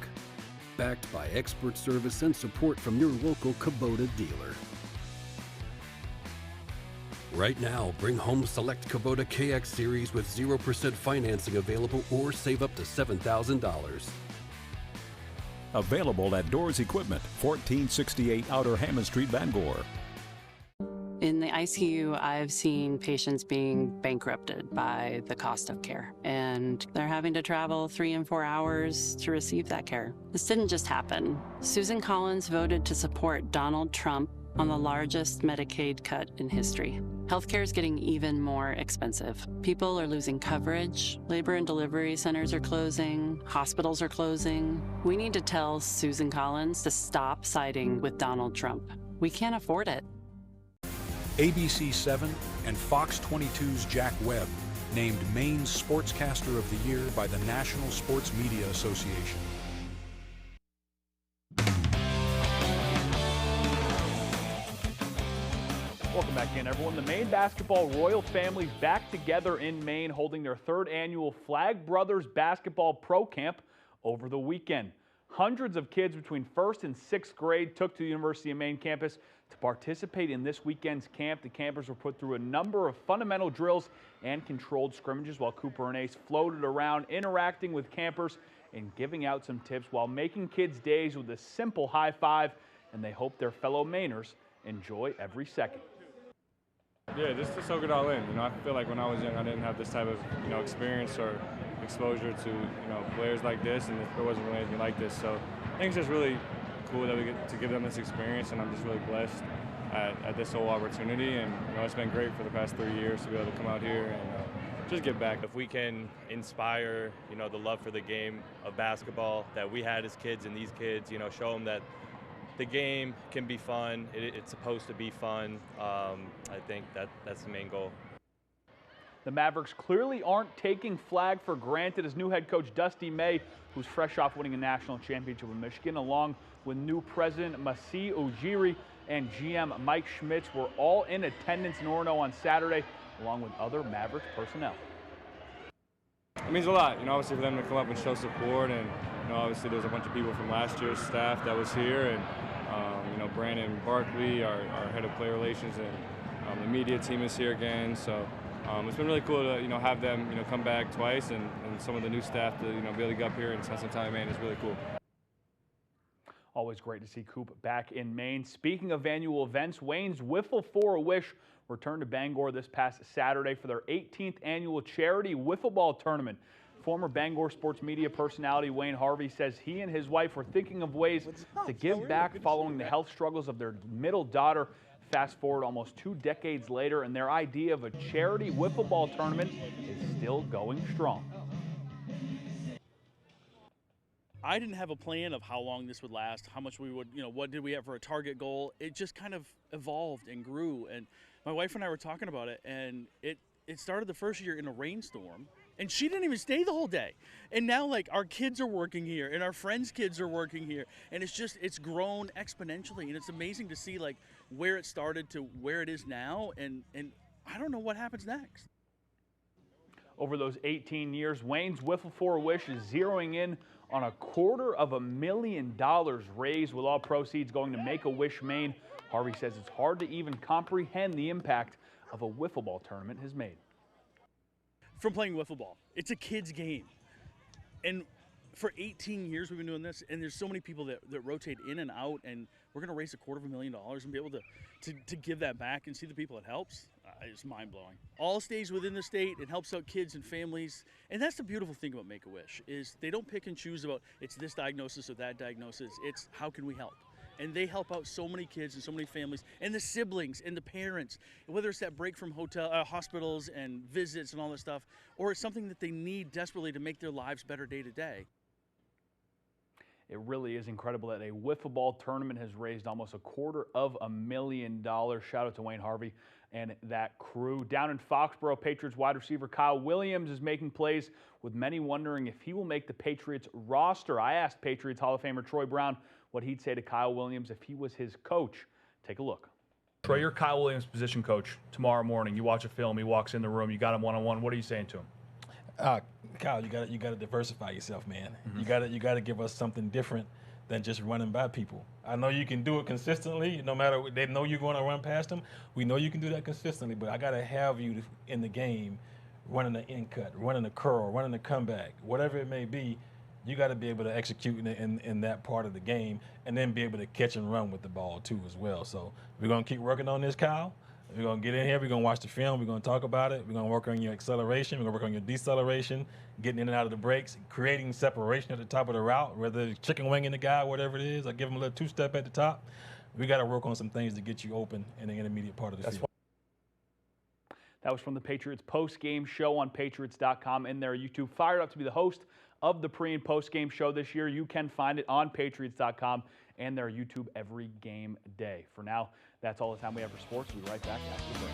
Backed by expert service and support from your local Kubota dealer. Right now, bring home select Kubota KX Series with 0% financing available or save up to $7,000. Available at Doors Equipment, 1468 Outer Hammond Street, Bangor. In the ICU, I've seen patients being bankrupted by the cost of care, and they're having to travel 3 and 4 hours to receive that care. This didn't just happen. Susan Collins voted to support Donald Trump on the largest Medicaid cut in history. Healthcare is getting even more expensive. People are losing coverage, labor and delivery centers are closing, hospitals are closing. We need to tell Susan Collins to stop siding with Donald Trump. We can't afford it. ABC 7 and Fox 22's Jack Webb named Maine's Sportscaster of the Year by the National Sports Media Association. Welcome back in, everyone. The Maine basketball royal family's back together in Maine, holding their third annual Flag Brothers Basketball Pro Camp over the weekend. Hundreds of kids between 1st and 6th grade took to the University of Maine campus to participate in this weekend's camp. The campers were put through a number of fundamental drills and controlled scrimmages while Cooper and Ace floated around, interacting with campers and giving out some tips while making kids' days with a simple high five, and they hope their fellow Mainers enjoy every second. Yeah, just to soak it all in. I feel like when I was young, I didn't have this type of, experience or exposure to, players like this, and there wasn't really anything like this. So I think it's just really cool that we get to give them this experience, and I'm just really blessed at this whole opportunity. And, it's been great for the past 3 years to be able to come out here and just give back. If we can inspire, the love for the game of basketball that we had as kids and these kids, show them that the game can be fun. It's supposed to be fun. I think that's the main goal. The Mavericks clearly aren't taking flag for granted as new head coach Dusty May, who's fresh off winning a national championship with Michigan, along with new president Masih Ujiri and GM Mike Schmitz, were all in attendance in Orono on Saturday, along with other Mavericks personnel. It means a lot, obviously for them to come up and show support, and obviously there's a bunch of people from last year's staff that was here, and Brandon Barkley, our head of player relations, and the media team is here again. So it's been really cool to have them come back twice, and some of the new staff to be able to get up here and spend some time in Maine is really cool. Always great to see Coop back in Maine. Speaking of annual events, Wayne's Wiffle for a Wish returned to Bangor this past Saturday for their 18th annual charity wiffle ball tournament. Former Bangor sports media personality Wayne Harvey says he and his wife were thinking of ways to give back following the health struggles of their middle daughter. Fast forward almost 2 decades later, and their idea of a charity wiffle ball tournament is still going strong. I didn't have a plan of how long this would last, how much we would, what did we have for a target goal. It just kind of evolved and grew. And my wife and I were talking about it, and it started the first year in a rainstorm. And she didn't even stay the whole day. And now, our kids are working here, and our friends' kids are working here. And it's grown exponentially. And it's amazing to see, where it started to where it is now. And I don't know what happens next. Over those 18 years, Wayne's Wiffle for a Wish is zeroing in on $250,000 raised, with all proceeds going to Make-A-Wish Maine. Harvey says it's hard to even comprehend the impact of a wiffle ball tournament has made. From playing wiffle ball, it's a kid's game. And for 18 years we've been doing this, and there's so many people that rotate in and out, and we're going to raise $250,000 and be able to give that back and see the people it helps. It's mind-blowing. All stays within the state. It helps out kids and families. And that's the beautiful thing about Make-A-Wish, is they don't pick and choose about it's this diagnosis or that diagnosis. It's how can we help? And they help out so many kids and so many families, and the siblings and the parents, whether it's that break from hospitals and visits and all that stuff, or it's something that they need desperately to make their lives better day to day. It really is incredible that a wiffle ball tournament has raised almost $250,000. Shout out to Wayne Harvey and that crew. Down in Foxborough, Patriots wide receiver Kyle Williams is making plays, with many wondering if he will make the Patriots roster. I asked Patriots Hall of Famer Troy Brown what he'd say to Kyle Williams if he was his coach. Take a look. Troy, you're Kyle Williams' position coach. Tomorrow morning, you watch a film, he walks in the room, you got him one-on-one. What are you saying to him? Kyle, you got to diversify yourself, man. Mm-hmm. You got to give us something different than just running by people. I know you can do it consistently. No matter what, they know you're going to run past them. We know you can do that consistently, but I got to have you in the game running the in cut, running the curl, running the comeback, whatever it may be. You got to be able to execute in that part of the game, and then be able to catch and run with the ball too as well. So we're going to keep working on this, Kyle. We're going to get in here. We're going to watch the film. We're going to talk about it. We're going to work on your acceleration. We're going to work on your deceleration, getting in and out of the breaks, creating separation at the top of the route, whether it's chicken winging the guy, whatever it is. I give him a little two-step at the top. We got to work on some things to get you open in the intermediate part of the field. That was from the Patriots post-game show on Patriots.com and their YouTube. Fired up to be the host of the pre- and post-game show this year. You can find it on Patriots.com and their YouTube every game day. For now, that's all the time we have for sports. We'll be right back after the break.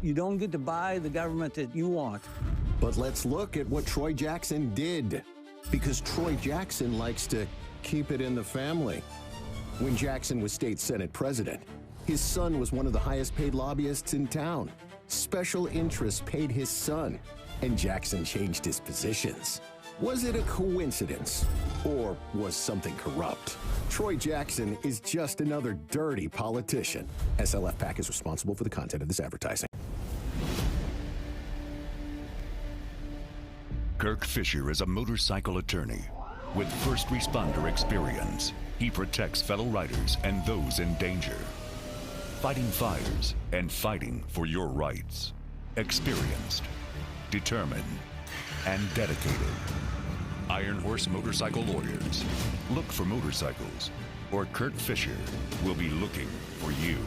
You don't get to buy the government that you want. But let's look at what Troy Jackson did, because Troy Jackson likes to keep it in the family. When Jackson was state Senate president, his son was one of the highest paid lobbyists in town. Special interests paid his son, and Jackson changed his positions. Was it a coincidence, or was something corrupt? Troy Jackson is just another dirty politician. SLF PAC is responsible for the content of this advertising. Kirk Fisher is a motorcycle attorney with first responder experience. He protects fellow riders and those in danger, fighting fires and fighting for your rights. Experienced, determined, and dedicated. Iron Horse Motorcycle Lawyers. Look for motorcycles, or Kirk Fisher will be looking for you.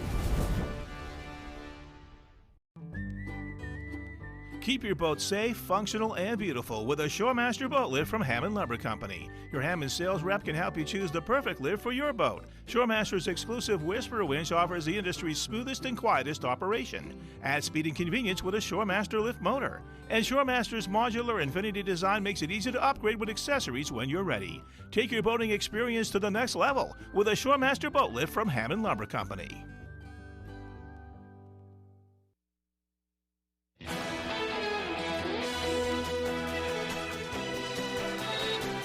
Keep your boat safe, functional, and beautiful with a Shoremaster boat lift from Hammond Lumber Company. Your Hammond sales rep can help you choose the perfect lift for your boat. Shoremaster's exclusive Whisper winch offers the industry's smoothest and quietest operation. Add speed and convenience with a Shoremaster lift motor. And Shoremaster's modular infinity design makes it easy to upgrade with accessories when you're ready. Take your boating experience to the next level with a Shoremaster boat lift from Hammond Lumber Company.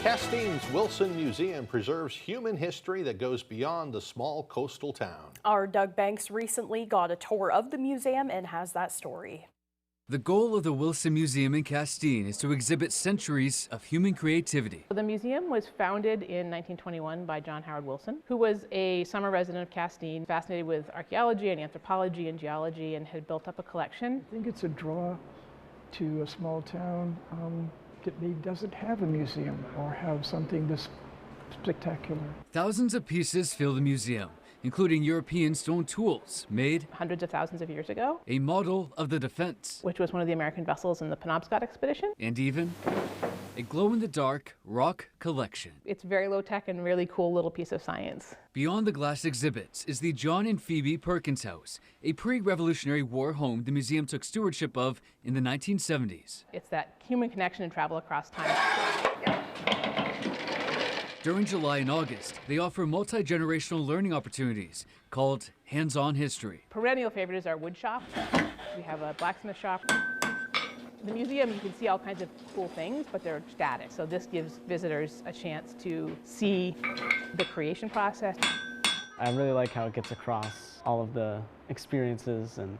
Castine's Wilson Museum preserves human history that goes beyond the small coastal town. Our Doug Banks recently got a tour of the museum and has that story. The goal of the Wilson Museum in Castine is to exhibit centuries of human creativity. The museum was founded in 1921 by John Howard Wilson, who was a summer resident of Castine, fascinated with archaeology and anthropology and geology, and had built up a collection. I think it's a draw to a small town that maybe doesn't have a museum or have something this spectacular. Thousands of pieces fill the museum, including European stone tools made hundreds of thousands of years ago, a model of the Defense, which was one of the American vessels in the Penobscot expedition, and even a glow-in-the-dark rock collection. It's very low-tech and really cool little piece of science. Beyond the glass exhibits is the John and Phoebe Perkins House, a pre-Revolutionary War home the museum took stewardship of in the 1970s. It's that human connection and travel across time. During July and August, they offer multi-generational learning opportunities called Hands-On History. Perennial favorite is our wood shop. We have a blacksmith shop. The museum, you can see all kinds of cool things, but they're static. So this gives visitors a chance to see the creation process. I really like how it gets across all of the experiences and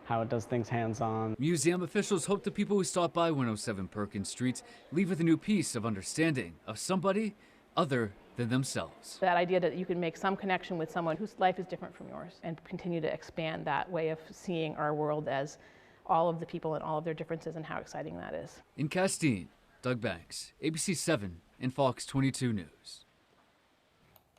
how it does things hands-on. Museum officials hope the people who stop by 107 Perkins Street leave with a new piece of understanding of somebody other than themselves. That idea that you can make some connection with someone whose life is different from yours and continue to expand that way of seeing our world as all of the people and all of their differences and how exciting that is. In Castine, Doug Banks, ABC 7 and Fox 22 News.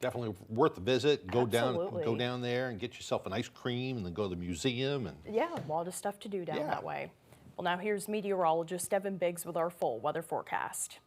Definitely worth the visit. Go Absolutely. down there and get yourself an ice cream and then go to the museum. And Yeah, a lot of stuff to do down that way. Well, now here's meteorologist Evan Biggs with our full weather forecast.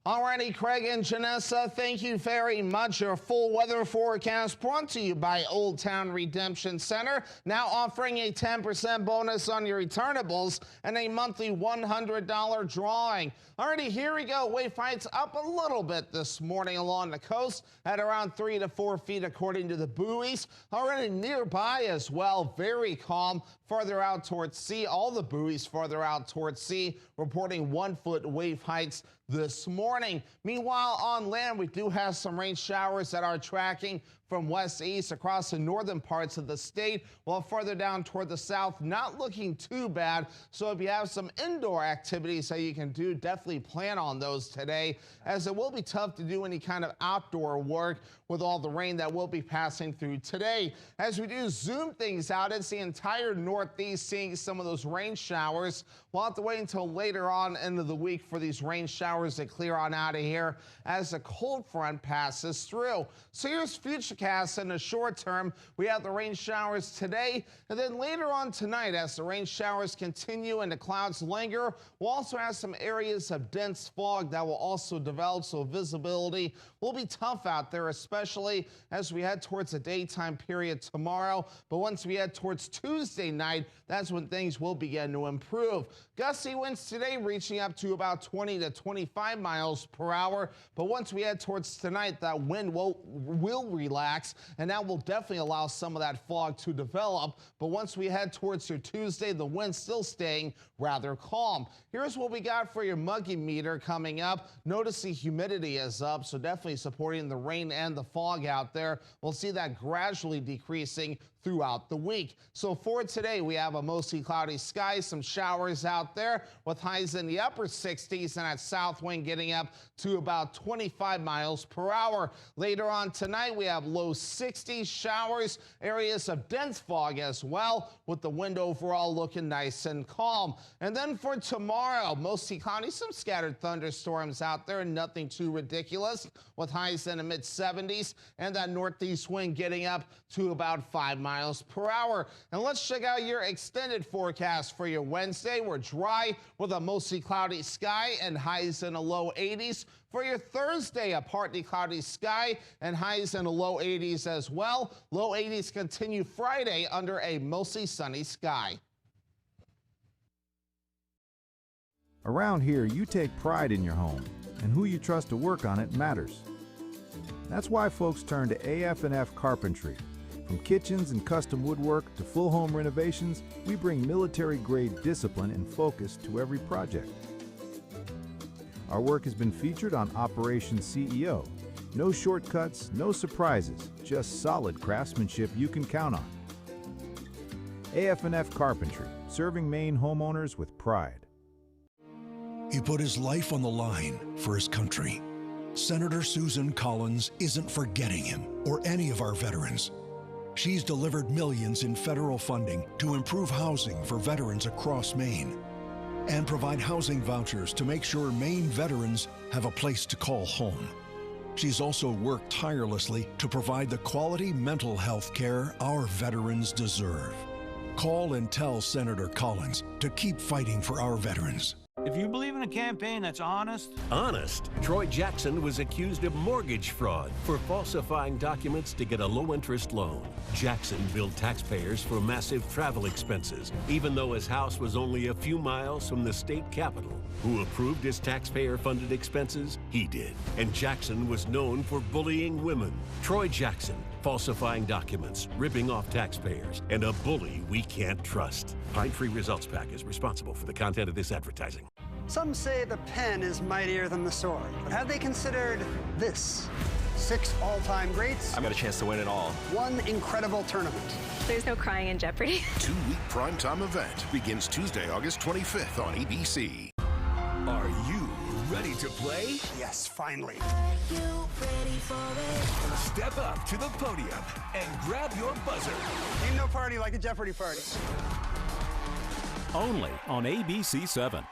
Alrighty, Craig and Janessa, thank you very much. Your full weather forecast brought to you by Old Town Redemption Center, now offering a 10% bonus on your returnables and a monthly $100 drawing. Alrighty, here we go. Wave heights up a little bit this morning along the coast at around 3 to 4 feet according to the buoys. Already nearby as well, very calm. Farther out towards sea, all the buoys farther out towards sea, reporting 1 foot wave heights this morning. Meanwhile, on land, we do have some rain showers that are tracking from west-east across the northern parts of the state, while further down toward the south, not looking too bad. So if you have some indoor activities that you can do, definitely plan on those today, as it will be tough to do any kind of outdoor work with all the rain that will be passing through today. As we do zoom things out, it's the entire northeast seeing some of those rain showers. We'll have to wait until later on into the week for these rain showers to clear on out of here as the cold front passes through. So here's Futurecast in the short term. We have the rain showers today, and then later on tonight, as the rain showers continue and the clouds linger, we'll also have some areas of dense fog that will also develop, so visibility will be tough out there, especially as we head towards the daytime period tomorrow. But once we head towards Tuesday night, that's when things will begin to improve. Gusty winds today reaching up to about 20 to 25 miles per hour. But once we head towards tonight, that wind will relax, and that will definitely allow some of that fog to develop. But once we head towards your Tuesday, the wind's still staying rather calm. Here's what we got for your muggy meter coming up. Notice the humidity is up, so definitely supporting the rain and the fog out there. We'll see that gradually decreasing throughout the week. So for today, we have a mostly cloudy sky, some showers out there with highs in the upper 60s and that south wind getting up to about 25 miles per hour. Later on tonight, we have low 60s showers, areas of dense fog as well, with the wind overall looking nice and calm. And then for tomorrow, mostly cloudy, some scattered thunderstorms out there, nothing too ridiculous, with with highs in the mid-70s and that northeast wind getting up to about 5 miles per hour. And let's check out your extended forecast for your Wednesday. We're dry with a mostly cloudy sky and highs in the low 80s. For your Thursday, a partly cloudy sky and highs in the low 80s as well. Low 80s continue Friday under a mostly sunny sky. Around here, you take pride in your home, and who you trust to work on it matters. That's why folks turn to AF&F Carpentry. From kitchens and custom woodwork to full home renovations, we bring military-grade discipline and focus to every project. Our work has been featured on Operation CEO. No shortcuts, no surprises, just solid craftsmanship you can count on. AF&F Carpentry, serving Maine homeowners with pride. He put his life on the line for his country. Senator Susan Collins isn't forgetting him or any of our veterans. She's delivered millions in federal funding to improve housing for veterans across Maine and provide housing vouchers to make sure Maine veterans have a place to call home. She's also worked tirelessly to provide the quality mental health care our veterans deserve. Call and tell Senator Collins to keep fighting for our veterans. If you believe in a campaign that's honest... Honest? Troy Jackson was accused of mortgage fraud for falsifying documents to get a low-interest loan. Jackson billed taxpayers for massive travel expenses, even though his house was only a few miles from the state capitol. Who approved his taxpayer-funded expenses? He did. And Jackson was known for bullying women. Troy Jackson, falsifying documents, ripping off taxpayers, and a bully we can't trust. Pine Tree Results PAC is responsible for the content of this advertising. Some say the pen is mightier than the sword, but have they considered this? 6 all-time greats. I got a chance to win it all. 1 incredible tournament. There's no crying in Jeopardy. 2-week primetime event begins Tuesday, August 25th on ABC. Are you ready to play? Yes, finally. Are you ready for it? Step up to the podium and grab your buzzer. Ain't no party like a Jeopardy party. Only on ABC 7.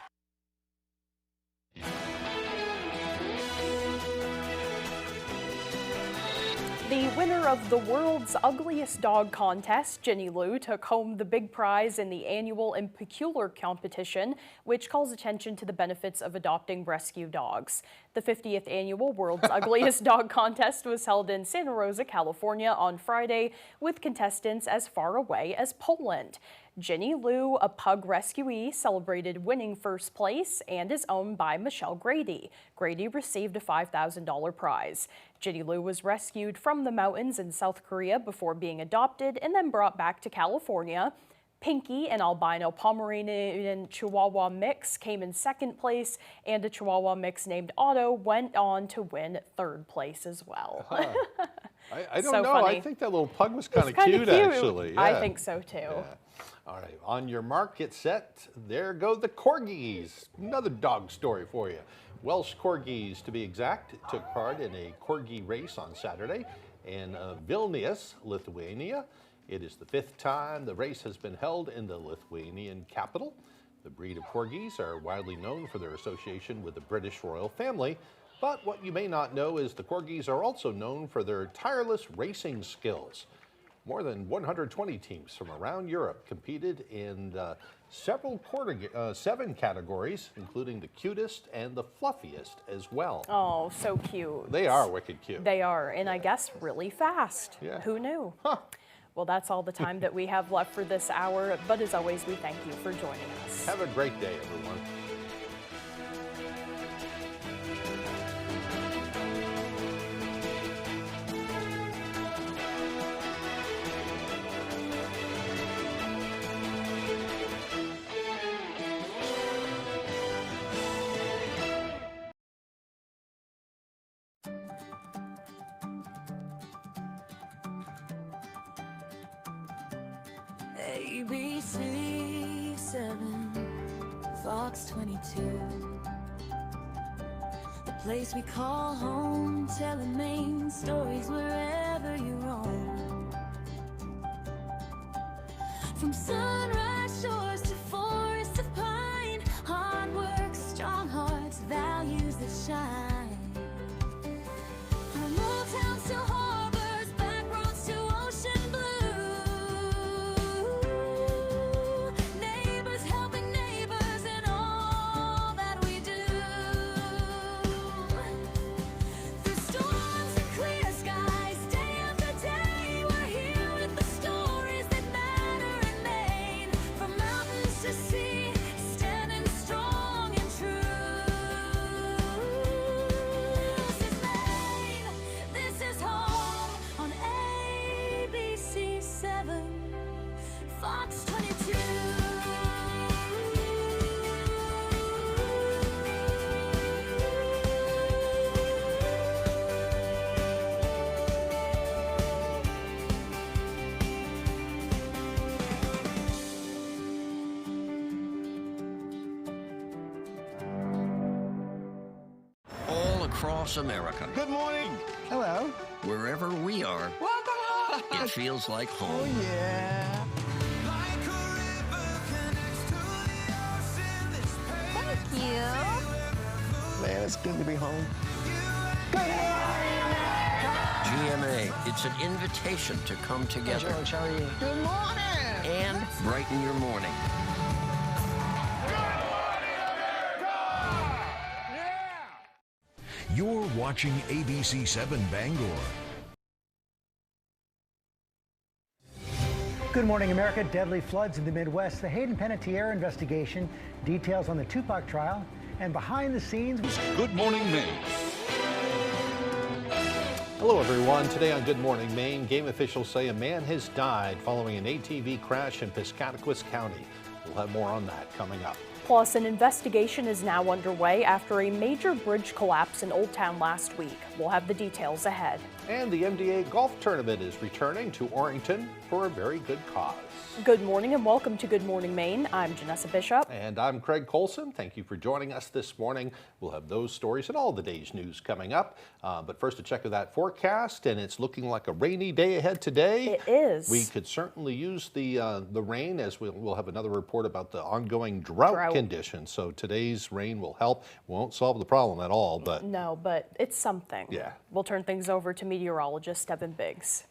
The winner of the world's ugliest dog contest, Jenny Lou, took home the big prize in the annual Impecular competition, which calls attention to the benefits of adopting rescue dogs. The 50th annual World's Ugliest Dog Contest was held in Santa Rosa, California on Friday, with contestants as far away as Poland. Jenny Lou, a pug rescuee, celebrated winning first place and is owned by Michelle Grady. Grady received a $5,000 prize. Jenny Lou was rescued from the mountains in South Korea before being adopted and then brought back to California. Pinky, an albino Pomeranian Chihuahua mix, came in second place, and a Chihuahua mix named Otto went on to win third place as well. I don't So know. funny. I think that little pug was kind of It's kinda cute, cute. actually. I Yeah. think so too. Yeah. All right, on your mark, get set. There go the Corgis. Another dog story for you. Welsh Corgis, to be exact, took part in a Corgi race on Saturday in Vilnius, Lithuania. It is the 5th time the race has been held in the Lithuanian capital. The breed of Corgis are widely known for their association with the British royal family, but what you may not know is the Corgis are also known for their tireless racing skills. More than 120 teams from around Europe competed in seven categories, including the cutest and the fluffiest as well. Oh, so cute. They are wicked cute. They are, and I guess really fast. Yeah. Who knew? Well, that's all the time that we have left for this hour, but as always, we thank you for joining us. Have a great day, everyone. ABC 7, Fox 22. The place we call home, telling Maine stories wherever you roam. From sunrise shores to forests of pine, hard work, strong hearts, values that shine. Fox 22. All across America. Good morning. Hello. Wherever we are, Welcome. it feels like home. Oh, yeah. Thank you. Man, it's good to be home. GMA, it's an invitation to come together. George, how are you? Good morning. And brighten your morning. You're watching ABC 7 Bangor. Good morning, America. Deadly floods in the Midwest. The Hayden Panettiere investigation, details on the Tupac trial, and behind the scenes. Good Morning Maine. Hello, everyone. Today on Good Morning Maine, game officials say a man has died following an ATV crash in Piscataquis County. We'll have more on that coming up. Plus, an investigation is now underway after a major bridge collapse in Old Town last week. We'll have the details ahead. And the MDA Golf Tournament is returning to Orrington for a very good cause. Good morning and welcome to Good Morning Maine. I'm Janessa Bishop. And I'm Craig Colson. Thank you for joining us this morning. We'll have those stories and all the day's news coming up. But first, a check of that forecast, and it's looking like a rainy day ahead today. It is. We could certainly use the rain, as we'll have another report about the ongoing drought conditions. So today's rain will help. Won't solve the problem at all, but no, but it's something. Yeah. We'll turn things over to meteorologist Evan Biggs.